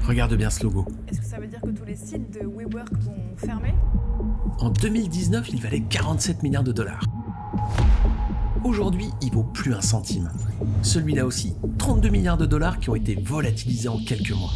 Regarde bien ce logo. Est-ce que ça veut dire que tous les sites de WeWork vont fermer ? En 2019, il valait 47 milliards de dollars. Aujourd'hui, il vaut plus un centime. Celui-là aussi, 32 milliards de dollars qui ont été volatilisés en quelques mois.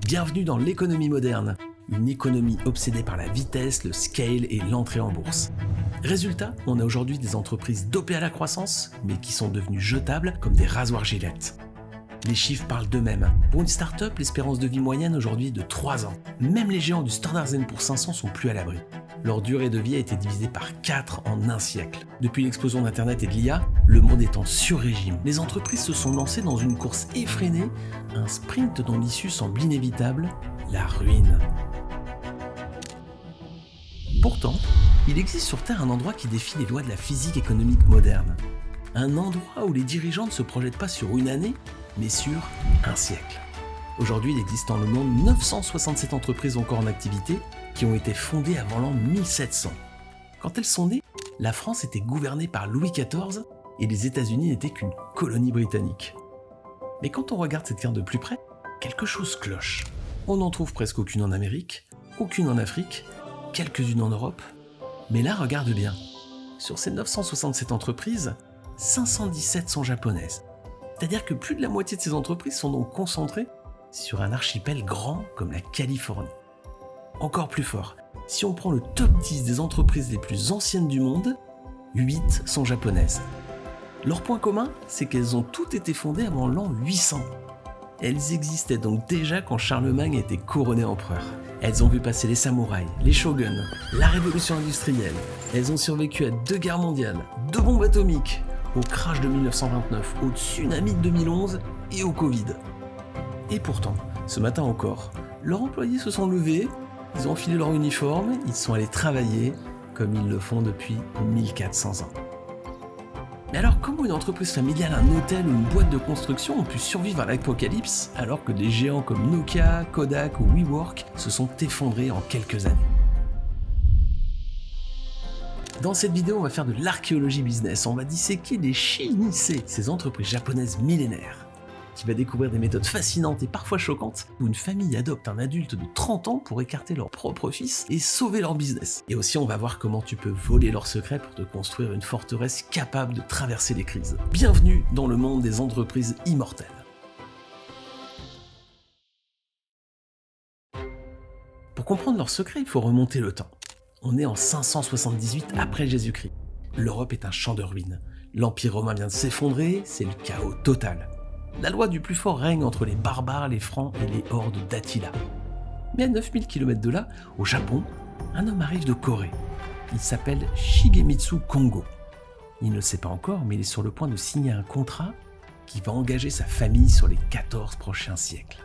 Bienvenue dans l'économie moderne, une économie obsédée par la vitesse, le scale et l'entrée en bourse. Résultat, on a aujourd'hui des entreprises dopées à la croissance, mais qui sont devenues jetables comme des rasoirs Gillette. Les chiffres parlent d'eux-mêmes. Pour une start-up, l'espérance de vie moyenne aujourd'hui est de 3 ans. Même les géants du Standard & Poor's 500 sont plus à l'abri. Leur durée de vie a été divisée par 4 en un siècle. Depuis l'explosion d'Internet et de l'IA, le monde est en sur-régime. Les entreprises se sont lancées dans une course effrénée, un sprint dont l'issue semble inévitable, la ruine. Pourtant, il existe sur Terre un endroit qui défie les lois de la physique économique moderne. Un endroit où les dirigeants ne se projettent pas sur une année, mais sur un siècle. Aujourd'hui, il existe dans le monde 967 entreprises encore en activité qui ont été fondées avant l'an 1700. Quand elles sont nées, la France était gouvernée par Louis XIV et les États-Unis n'étaient qu'une colonie britannique. Mais quand on regarde cette carte de plus près, quelque chose cloche. On n'en trouve presque aucune en Amérique, aucune en Afrique, quelques-unes en Europe. Mais là, regarde bien. Sur ces 967 entreprises, 517 sont japonaises. C'est-à-dire que plus de la moitié de ces entreprises sont donc concentrées sur un archipel grand comme la Californie. Encore plus fort, si on prend le top 10 des entreprises les plus anciennes du monde, 8 sont japonaises. Leur point commun, c'est qu'elles ont toutes été fondées avant l'an 800. Elles existaient donc déjà quand Charlemagne était couronné empereur. Elles ont vu passer les samouraïs, les shoguns, la révolution industrielle. Elles ont survécu à 2 guerres mondiales, 2 bombes atomiques, au crash de 1929, au tsunami de 2011 et au Covid. Et pourtant, ce matin encore, leurs employés se sont levés, ils ont enfilé leur uniforme, ils sont allés travailler comme ils le font depuis 1400 ans. Mais alors, comment une entreprise familiale, un hôtel ou une boîte de construction ont pu survivre à l'apocalypse alors que des géants comme Nokia, Kodak ou WeWork se sont effondrés en quelques années ? Dans cette vidéo, on va faire de l'archéologie business, on va disséquer les Shin-Nisei, ces entreprises japonaises millénaires. Tu vas découvrir des méthodes fascinantes et parfois choquantes où une famille adopte un adulte de 30 ans pour écarter leur propre fils et sauver leur business. Et aussi, on va voir comment tu peux voler leurs secrets pour te construire une forteresse capable de traverser les crises. Bienvenue dans le monde des entreprises immortelles. Pour comprendre leurs secrets, il faut remonter le temps. On est en 578 après Jésus-Christ. L'Europe est un champ de ruines. L'Empire romain vient de s'effondrer, c'est le chaos total. La loi du plus fort règne entre les barbares, les Francs et les hordes d'Attila. Mais à 9000 km de là, au Japon, un homme arrive de Corée. Il s'appelle Shigemitsu Kongo. Il ne le sait pas encore, mais il est sur le point de signer un contrat qui va engager sa famille sur les 14 prochains siècles.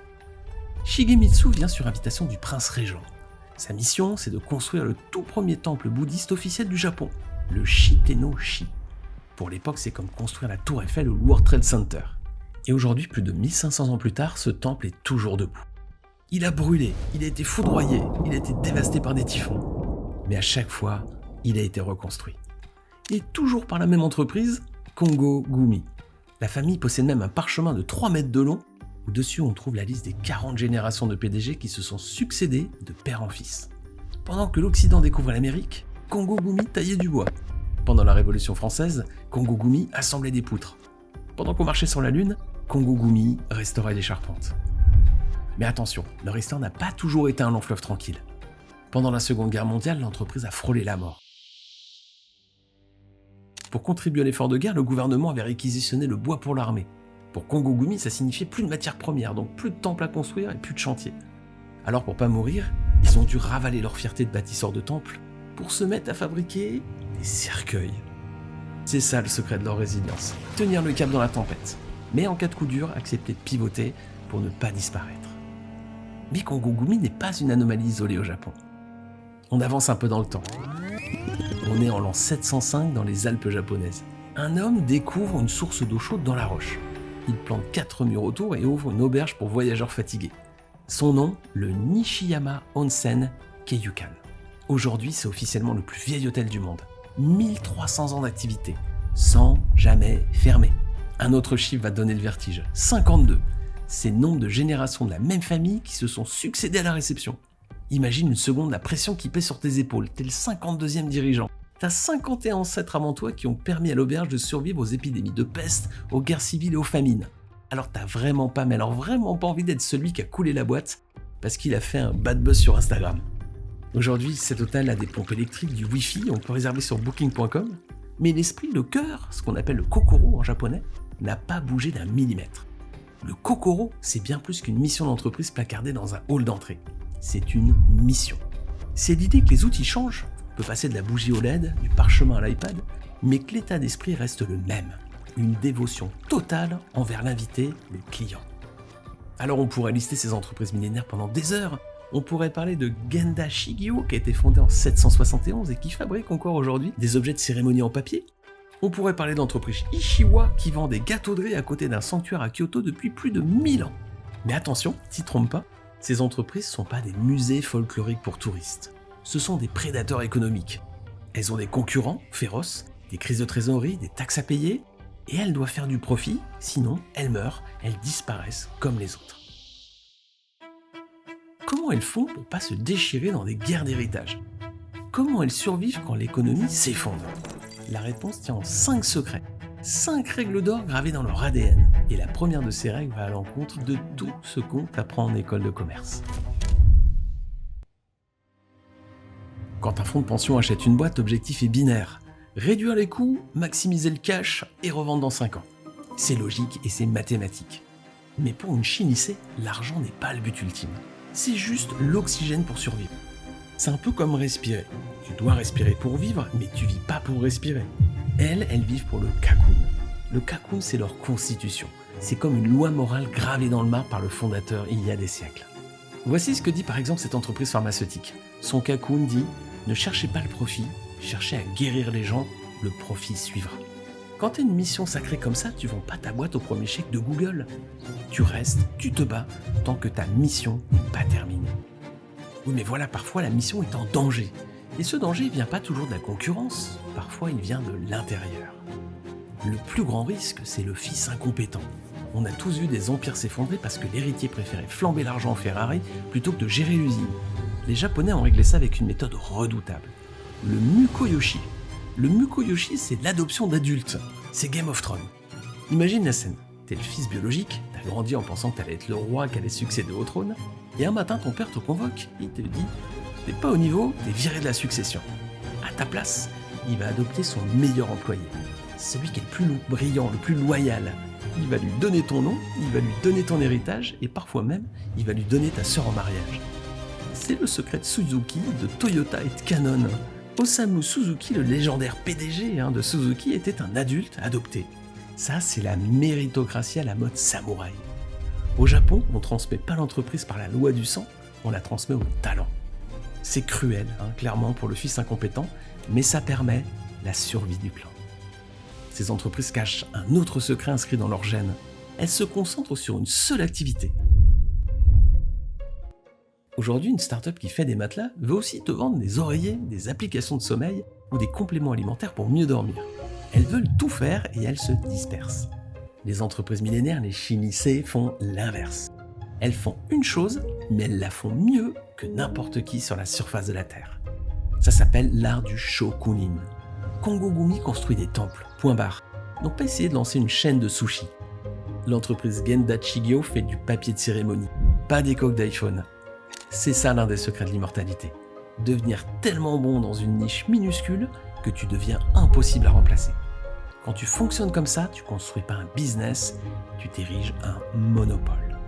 Shigemitsu vient sur invitation du prince régent. Sa mission, c'est de construire le tout premier temple bouddhiste officiel du Japon, le Shiten-no-shi. Pour l'époque, c'est comme construire la Tour Eiffel ou le World Trade Center. Et aujourd'hui, plus de 1500 ans plus tard, ce temple est toujours debout. Il a brûlé, il a été foudroyé, il a été dévasté par des typhons. Mais à chaque fois, il a été reconstruit. Et toujours par la même entreprise, Kongo Gumi. La famille possède même un parchemin de 3 mètres de long, où dessus on trouve la liste des 40 générations de PDG qui se sont succédés de père en fils. Pendant que l'Occident découvre l'Amérique, Kongo Gumi taillait du bois. Pendant la Révolution française, Kongo Gumi assemblait des poutres. Pendant qu'on marchait sur la Lune, Kongo Gumi restaurait les charpentes. Mais attention, leur histoire n'a pas toujours été un long fleuve tranquille. Pendant la Seconde Guerre mondiale, l'entreprise a frôlé la mort. Pour contribuer à l'effort de guerre, le gouvernement avait réquisitionné le bois pour l'armée. Pour Kongo Gumi, ça signifiait plus de matières premières, donc plus de temples à construire et plus de chantiers. Alors pour pas mourir, ils ont dû ravaler leur fierté de bâtisseurs de temples pour se mettre à fabriquer des cercueils. C'est ça le secret de leur résilience, tenir le cap dans la tempête. Mais en cas de coup dur, accepter de pivoter pour ne pas disparaître. Mais Kongo Gumi n'est pas une anomalie isolée au Japon. On avance un peu dans le temps. On est en l'an 705 dans les Alpes japonaises. Un homme découvre une source d'eau chaude dans la roche. Il plante 4 murs autour et ouvre une auberge pour voyageurs fatigués. Son nom, le Nishiyama Onsen Keijukan. Aujourd'hui, c'est officiellement le plus vieil hôtel du monde. 1300 ans d'activité, sans jamais fermer. Un autre chiffre va donner le vertige, 52. C'est le nombre de générations de la même famille qui se sont succédées à la réception. Imagine une seconde la pression qui pèse sur tes épaules, t'es le 52e dirigeant. T'as 51 ancêtres avant toi qui ont permis à l'auberge de survivre aux épidémies de peste, aux guerres civiles et aux famines. Alors t'as vraiment pas envie d'être celui qui a coulé la boîte parce qu'il a fait un bad buzz sur Instagram. Aujourd'hui, cet hôtel a des pompes électriques, du Wi-Fi, on peut réserver sur booking.com, mais l'esprit, le cœur, ce qu'on appelle le kokoro en japonais, n'a pas bougé d'un millimètre. Le kokoro, c'est bien plus qu'une mission d'entreprise placardée dans un hall d'entrée. C'est une mission. C'est l'idée que les outils changent, on peut passer de la bougie au LED, du parchemin à l'iPad, mais que l'état d'esprit reste le même. Une dévotion totale envers l'invité, le client. Alors on pourrait lister ces entreprises millénaires pendant des heures. On pourrait parler de Genda Shigio qui a été fondé en 771 et qui fabrique encore aujourd'hui des objets de cérémonie en papier. On pourrait parler d'entreprise Ishiwa qui vend des gâteaux de riz à côté d'un sanctuaire à Kyoto depuis plus de 1000 ans. Mais attention, t'y trompes pas, ces entreprises ne sont pas des musées folkloriques pour touristes. Ce sont des prédateurs économiques. Elles ont des concurrents féroces, des crises de trésorerie, des taxes à payer, et elles doivent faire du profit, sinon elles meurent, elles disparaissent comme les autres. Comment elles font pour pas se déchirer dans des guerres d'héritage ? Comment elles survivent quand l'économie s'effondre ? La réponse tient en 5 secrets, 5 règles d'or gravées dans leur ADN. Et la première de ces règles va à l'encontre de tout ce qu'on apprend en école de commerce. Quand un fonds de pension achète une boîte, l'objectif est binaire. Réduire les coûts, maximiser le cash et revendre dans 5 ans. C'est logique et c'est mathématique. Mais pour une Shinise, l'argent n'est pas le but ultime. C'est juste l'oxygène pour survivre. C'est un peu comme respirer. Tu dois respirer pour vivre, mais tu vis pas pour respirer. Elles vivent pour le kakoun. Le kakoun, c'est leur constitution. C'est comme une loi morale gravée dans le marbre par le fondateur il y a des siècles. Voici ce que dit par exemple cette entreprise pharmaceutique. Son kakoun dit « Ne cherchez pas le profit, cherchez à guérir les gens, le profit suivra ». Quand tu as une mission sacrée comme ça, tu vends pas ta boîte au premier chèque de Google. Tu restes, tu te bats, tant que ta mission n'est pas terminée. Oui, mais voilà, parfois la mission est en danger. Et ce danger ne vient pas toujours de la concurrence, parfois il vient de l'intérieur. Le plus grand risque, c'est le fils incompétent. On a tous vu des empires s'effondrer parce que l'héritier préférait flamber l'argent en Ferrari plutôt que de gérer l'usine. Les Japonais ont réglé ça avec une méthode redoutable. Le mukoyoshi. Le mukoyoshi, c'est l'adoption d'adultes. C'est Game of Thrones. Imagine la scène. T'es le fils biologique, t'as grandi en pensant que t'allais être le roi qui allait succéder au trône, et un matin ton père te convoque, il te dit « T'es pas au niveau, t'es viré de la succession ». À ta place, il va adopter son meilleur employé, celui qui est le plus brillant, le plus loyal. Il va lui donner ton nom, il va lui donner ton héritage, et parfois même, il va lui donner ta sœur en mariage. C'est le secret de Suzuki, de Toyota et de Canon. Osamu Suzuki, le légendaire PDG de Suzuki, était un adulte adopté. Ça, c'est la méritocratie à la mode samouraï. Au Japon, on ne transmet pas l'entreprise par la loi du sang, on la transmet au talent. C'est cruel, clairement, pour le fils incompétent, mais ça permet la survie du clan. Ces entreprises cachent un autre secret inscrit dans leur gène. Elles se concentrent sur une seule activité. Aujourd'hui, une start-up qui fait des matelas veut aussi te vendre des oreillers, des applications de sommeil ou des compléments alimentaires pour mieux dormir. Elles veulent tout faire et elles se dispersent. Les entreprises millénaires, les Shinise, font l'inverse. Elles font une chose, mais elles la font mieux que n'importe qui sur la surface de la Terre. Ça s'appelle l'art du shokunin. Kongogumi construit des temples, point barre. Donc pas essayer de lancer une chaîne de sushi. L'entreprise Genda Shigyo fait du papier de cérémonie, pas des coques d'iPhone. C'est ça l'un des secrets de l'immortalité. Devenir tellement bon dans une niche minuscule que tu deviens impossible à remplacer. Quand tu fonctionnes comme ça, tu ne construis pas un business, tu t'ériges un monopole.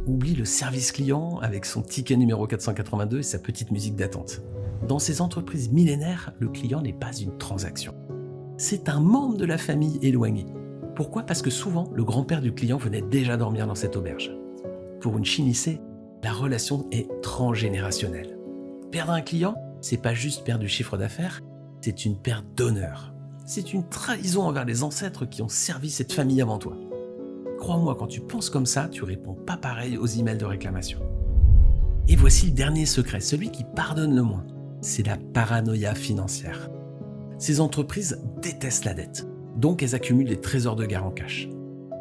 Oublie le service client avec son ticket numéro 482 et sa petite musique d'attente. Dans ces entreprises millénaires, le client n'est pas une transaction. C'est un membre de la famille éloigné. Pourquoi ? Parce que souvent, le grand-père du client venait déjà dormir dans cette auberge. Pour une Shinise, la relation est transgénérationnelle. Perdre un client, c'est pas juste perdre du chiffre d'affaires, c'est une perte d'honneur. C'est une trahison envers les ancêtres qui ont servi cette famille avant toi. Crois-moi, quand tu penses comme ça, tu réponds pas pareil aux emails de réclamation. Et voici le dernier secret, celui qui pardonne le moins. C'est la paranoïa financière. Ces entreprises détestent la dette, donc elles accumulent des trésors de guerre en cash.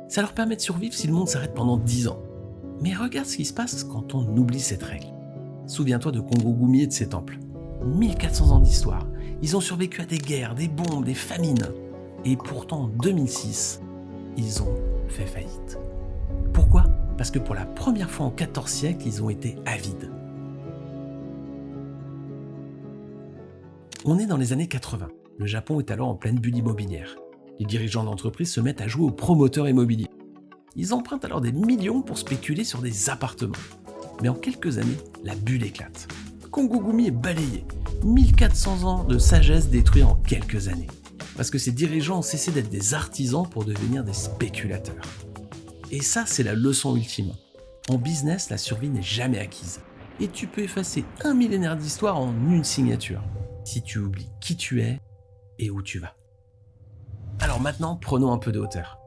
Ça leur permet de survivre si le monde s'arrête pendant 10 ans. Mais regarde ce qui se passe quand on oublie cette règle. Souviens-toi de Kongo Gumi et de ses temples. 1400 ans d'histoire, ils ont survécu à des guerres, des bombes, des famines. Et pourtant, en 2006, ils ont fait faillite. Pourquoi ? Parce que pour la première fois en 14 siècles, ils ont été avides. On est dans les années 80. Le Japon est alors en pleine bulle immobilière. Les dirigeants d'entreprise se mettent à jouer aux promoteurs immobiliers. Ils empruntent alors des millions pour spéculer sur des appartements. Mais en quelques années, la bulle éclate. Kongo Gumi est balayé. 1400 ans de sagesse détruits en quelques années. Parce que ces dirigeants ont cessé d'être des artisans pour devenir des spéculateurs. Et ça, c'est la leçon ultime. En business, la survie n'est jamais acquise. Et tu peux effacer un millénaire d'histoire en une signature, si tu oublies qui tu es et où tu vas. Alors maintenant, prenons un peu de hauteur.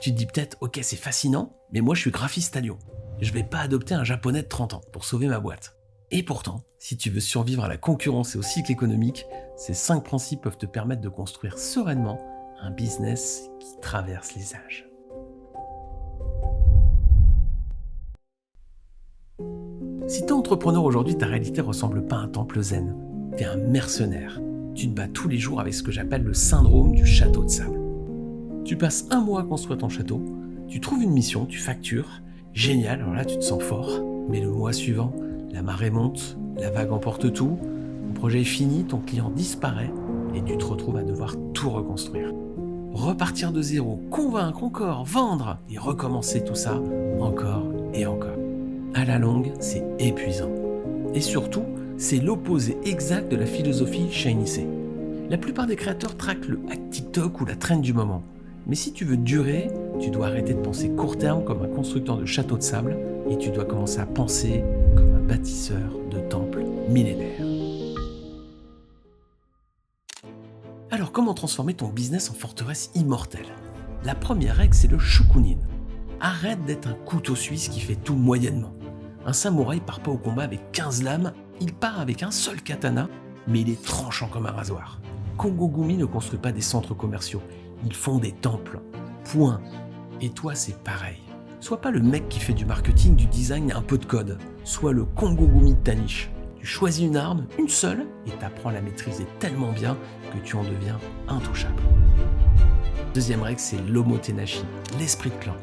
Tu te dis peut-être, ok, c'est fascinant, mais moi je suis graphiste à Lyon. Je vais pas adopter un japonais de 30 ans pour sauver ma boîte. Et pourtant, si tu veux survivre à la concurrence et au cycle économique, ces 5 principes peuvent te permettre de construire sereinement un business qui traverse les âges. Si t'es entrepreneur aujourd'hui, ta réalité ressemble pas à un temple zen. T'es un mercenaire. Tu te bats tous les jours avec ce que j'appelle le syndrome du château de sable. Tu passes 1 mois à construire ton château, tu trouves une mission, tu factures, génial, alors là tu te sens fort, mais le mois suivant, la marée monte, la vague emporte tout, ton projet est fini, ton client disparaît et tu te retrouves à devoir tout reconstruire. Repartir de zéro, convaincre encore, vendre et recommencer tout ça encore et encore. À la longue, c'est épuisant. Et surtout, c'est l'opposé exact de la philosophie Shiny. La plupart des créateurs traquent le hack TikTok ou la trend du moment. Mais si tu veux durer, tu dois arrêter de penser court terme comme un constructeur de châteaux de sable et tu dois commencer à penser comme un bâtisseur de temples millénaires. Alors comment transformer ton business en forteresse immortelle ? La première règle, c'est le shokunin. Arrête d'être un couteau suisse qui fait tout moyennement. Un samouraï part pas au combat avec 15 lames, il part avec un seul katana, mais il est tranchant comme un rasoir. Kongo Gumi ne construit pas des centres commerciaux, ils font des temples. Point. Et toi, c'est pareil. Sois pas le mec qui fait du marketing, du design et un peu de code. Sois le Kongo Gumi de ta niche. Tu choisis une arme, une seule, et t'apprends à la maîtriser tellement bien que tu en deviens intouchable. Deuxième règle, c'est l'omotenashi, l'esprit de clan.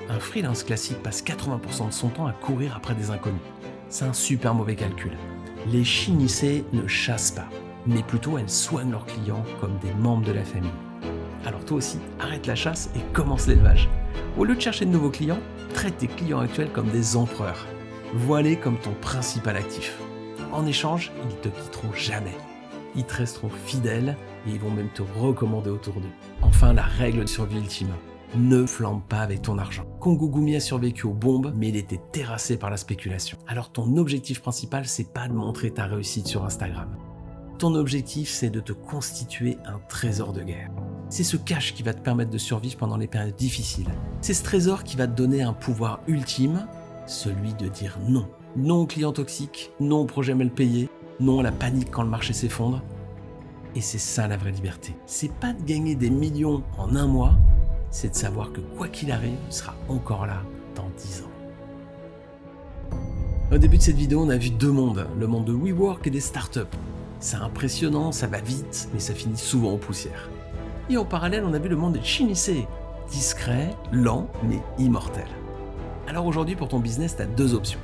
Un freelance classique passe 80% de son temps à courir après des inconnus. C'est un super mauvais calcul. Les Shinise ne chassent pas, mais plutôt elles soignent leurs clients comme des membres de la famille. Alors toi aussi, arrête la chasse et commence l'élevage. Au lieu de chercher de nouveaux clients, traite tes clients actuels comme des empereurs. Vois-les comme ton principal actif. En échange, ils te quitteront jamais. Ils te resteront fidèles et ils vont même te recommander autour d'eux. Enfin, la règle de survie ultime. Ne flambe pas avec ton argent. Kongo Gumi a survécu aux bombes, mais il était terrassé par la spéculation. Alors ton objectif principal, c'est pas de montrer ta réussite sur Instagram. Ton objectif, c'est de te constituer un trésor de guerre. C'est ce cash qui va te permettre de survivre pendant les périodes difficiles. C'est ce trésor qui va te donner un pouvoir ultime, celui de dire non. Non aux clients toxiques, non aux projets mal payés, non à la panique quand le marché s'effondre. Et c'est ça la vraie liberté. C'est pas de gagner des millions en 1 mois, c'est de savoir que quoi qu'il arrive, tu seras encore là dans 10 ans. Au début de cette vidéo, on a vu 2 mondes, le monde de WeWork et des startups. C'est impressionnant, ça va vite, mais ça finit souvent en poussière. Et en parallèle, on a vu le monde des Shinise, discret, lent, mais immortel. Alors aujourd'hui, pour ton business, tu as 2 options.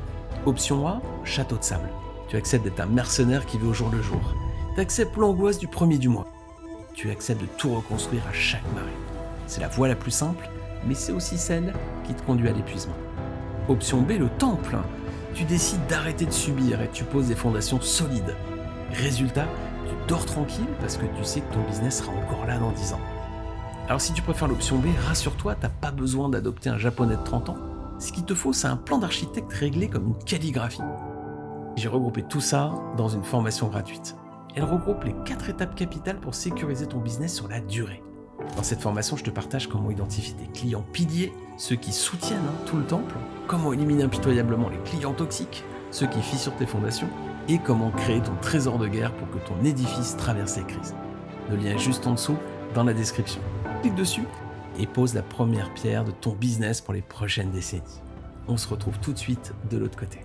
Option A, château de sable. Tu acceptes d'être un mercenaire qui vit au jour le jour. Tu acceptes l'angoisse du premier du mois. Tu acceptes de tout reconstruire à chaque marée. C'est la voie la plus simple, mais c'est aussi celle qui te conduit à l'épuisement. Option B, le temple. Tu décides d'arrêter de subir et tu poses des fondations solides. Résultat, tu dors tranquille parce que tu sais que ton business sera encore là dans 10 ans. Alors si tu préfères l'option B, rassure-toi, t'as pas besoin d'adopter un japonais de 30 ans. Ce qu'il te faut, c'est un plan d'architecte réglé comme une calligraphie. J'ai regroupé tout ça dans une formation gratuite. Elle regroupe les 4 étapes capitales pour sécuriser ton business sur la durée. Dans cette formation, je te partage comment identifier tes clients piliers, ceux qui soutiennent tout le temple, comment éliminer impitoyablement les clients toxiques, ceux qui fissurent tes fondations, et comment créer ton trésor de guerre pour que ton édifice traverse les crises. Le lien est juste en dessous, dans la description. Clique dessus et pose la première pierre de ton business pour les prochaines décennies. On se retrouve tout de suite de l'autre côté.